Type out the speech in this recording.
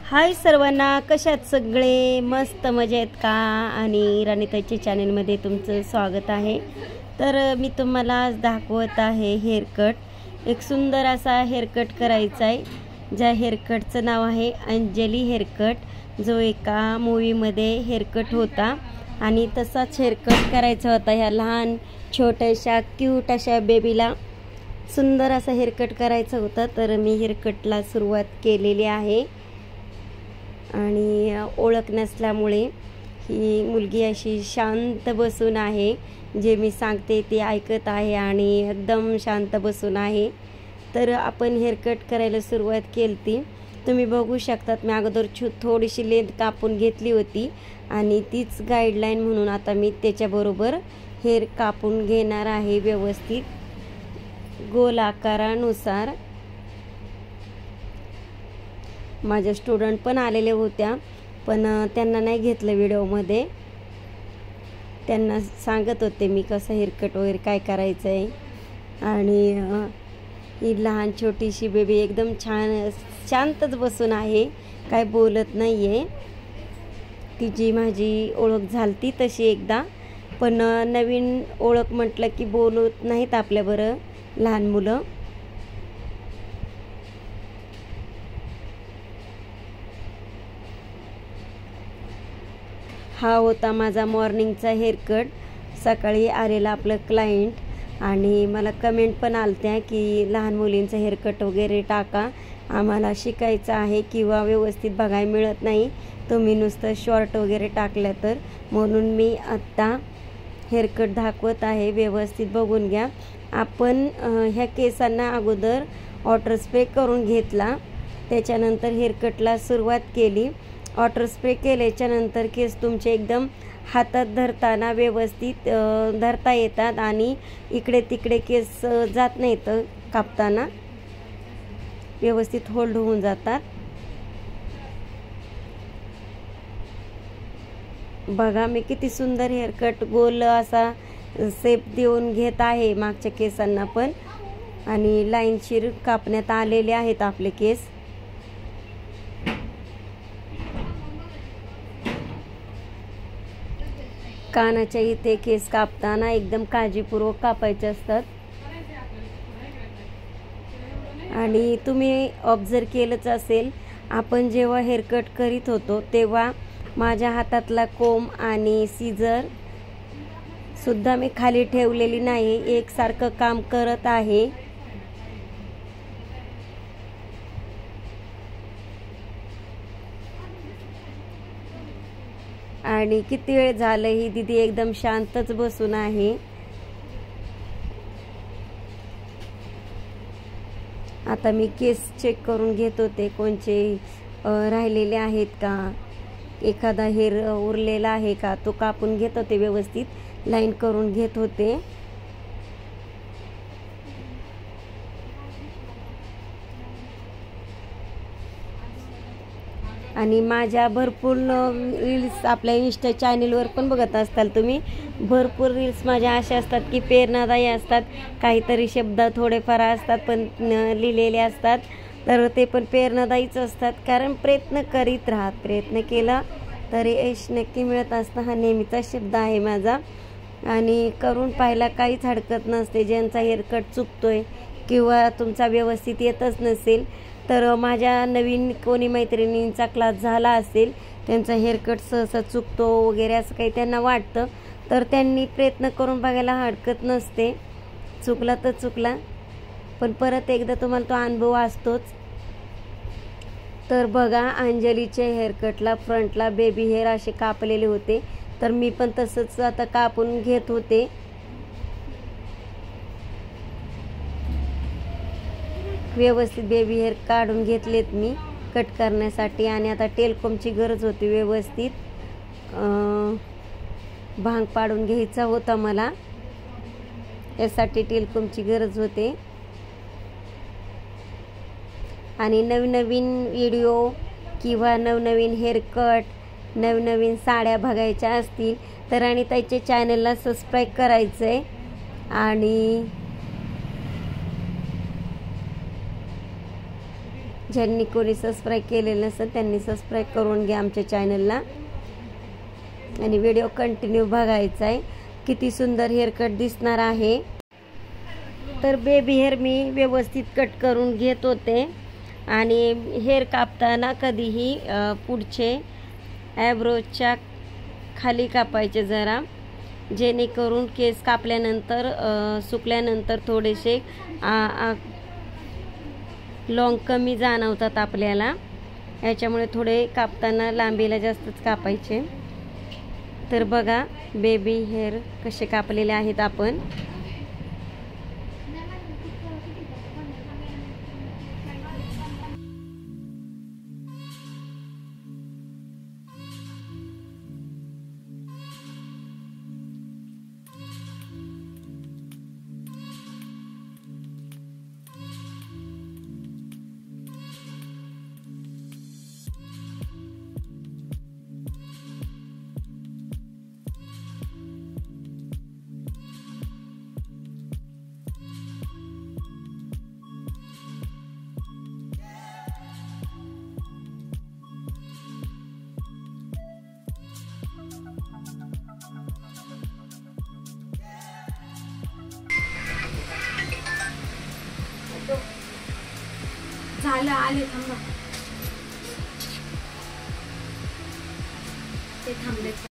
हाय सर्वांना, कशात सगळे मस्त मजेत का? आणि राणीताईच्या चॅनलमध्ये तुमचं स्वागत आहे। तर मी तुम्हाला आज दाखवत आहे हेअरकट। एक सुंदर असा हेअरकट करायचा आहे, ज्या हेअरकटचं नाव आहे अंजली हेअरकट, जो एका मूवीमध्ये हेअरकट होता आणि तसाच हेअरकट करायचा होता। ह्या लहान छोट्याशा क्यूट अशा बेबीला सुंदर असा हेअरकट करायचा होता। तर मी हेअरकटला सुरुवात केलेली आहे आणि ओळख नसल्यामुळे ही मुलगी अशी शांत बसून आहे, जे मी सांगते ते ऐकत आहे आणि एकदम शांत बसून आहे। तर आपण हेअरकट करायला सुरुवात केली। तुम्ही बघू शकतात, मी अगोदर थोडीशी लेंथ कापून घेतली होती आणि तीच गाईडलाईन म्हणून आता मी त्याच्याबरोबर हेअर कापून घेणार आहे व्यवस्थित गोल आकारानुसार। माझे स्टुडंट पण आलेले होत्या, पण त्यांना नाही घेतलं व्हिडिओमध्ये। त्यांना सांगत होते मी कसं हेअरकट वगैरे काय करायचं आहे। आणि ही लहान छोटीशी बेबी एकदम छान शांतच बसून आहे, काय बोलत नाही आहे। तिची माझी ओळख झालती तशी एकदा, पण नवीन ओळख म्हटलं की बोलत नाहीत आपल्याबरोबर लहान मुलं। हा होता माझा मॉर्निंगचा हेअरकट, सकाळी आलेला आपलं क्लायंट। आणि मला कमेंट पण आलत्या की लहान मुलींचं हेअरकट वगैरे टाका, आम्हाला शिकायचं आहे किंवा व्यवस्थित बघायला मिळत नाही, तुम्ही नुसतं शॉर्ट वगैरे टाकलं तर, म्हणून मी आत्ता हेअरकट दाखवत आहे। व्यवस्थित बघून घ्या। आपण ह्या केसांना अगोदर वॉटर स्प्रे करून घेतला, त्याच्यानंतर हेअरकटला सुरुवात केली। वॉटर स्प्रे केल्याच्या नंतर केस तुमचे एकदम हातात धरताना व्यवस्थित धरता येतात आणि इकडे तिकडे केस जात नाहीत, कापताना व्यवस्थित होल्ड होऊन जातात। बघा मी किती सुंदर हेअरकट गोल असा शेप देऊन घेत आहे मागच्या केसांना पण, आणि लाईनशीर कापण्यात आलेले आहेत आपले केस। कानाच्या इथे केस कापताना एकदम काळजीपूर्वक कापायचे असतात। आणि तुम्ही ऑब्झर्व केलंच असेल, आपण जेव्हा हेअरकट करीत होतो तेव्हा माझ्या हातातला कोंब आणि सीझर सुद्धा मी खाली ठेवलेली नाही, एकसारखं काम करत आहे। आणि किती वेळ झालं, ही दीदी एकदम शांतच बसून आहे। आता मी केस चेक करून घेत होते, कोणचे राहिलेले आहेत का, एखादा हेअर उरलेला आहे का, तो कापून घेत होते, व्यवस्थित लाईन करून घेत होते। आणि माझ्या भरपूर रील्स आपल्या इंस्टा चॅनलवर पण बघत असताल तुम्ही, भरपूर रील्स माझ्या अशा असतात की प्रेरणादायी असतात, काहीतरी शब्द थोडेफार असतात पण लिहिलेले असतात, तर ते पण प्रेरणादायीच असतात। कारण प्रयत्न करीत राहा, प्रयत्न केला तरी यश नक्की मिळत असतं, हा नेहमीचा शब्द आहे माझा। आणि करून पाहायला काहीच हरकत नसते। ज्यांचा हेअरकट चुकतोय किंवा तुमचा व्यवस्थित येतच नसेल, तर माझ्या नवीन कोणी मैत्रिणींचा क्लास झाला असेल, त्यांचा हेअरकट सहसा चुकतो वगैरे असं काही त्यांना वाटतं, तर त्यांनी प्रयत्न करून बघायला हरकत नसते। चुकला तर चुकला, पण परत एकदा तुम्हाला तो अनुभव असतोच। तर बघा, अंजलीच्या हेअरकटला फ्रंटला बेबी हेअर असे कापलेले होते, तर मी पण तसंच आता कापून घेत होते। व्यवस्थित बेबी हेअर काढून घेतलेत मी कट करण्यासाठी। आणि आता टेलकोमची गरज होती, व्यवस्थित भांग पाडून घ्यायचा होता मला, यासाठी टेलकोमची गरज होते। आणि नवनवीन व्हिडिओ किंवा नवनवीन हेअरकट, नवनवीन साड्या बघायच्या असतील तर राणीताईच्या चॅनलला सबस्क्राईब करायचं आहे। आणि ज्यांनी कोणी सबस्क्राईब केलेलं नसेल त्यांनी सबस्क्राईब करून घ्या आमच्या चॅनलला आणि व्हिडिओ कंटिन्यू बघायचा आहे. किती सुंदर हेअरकट दिसणार आहे. तर बेबी हेअर मी व्यवस्थित कट करून घेत होते आणि हेअर कापताना कधीही पुढचे ॲब्रोच्या खाली कापायचे जरा, जेणेकरून केस कापल्यानंतर सुकल्यानंतर थोडेसे लॉंग कमी जाणवतात आपल्याला. याच्यामुळे थोडे कापताना लांबीला जास्तच कापायचे. तर बघा बेबी हेअर कसे कापलेले आहेत आपण. झालं, आले, थांबा. ते थांबले.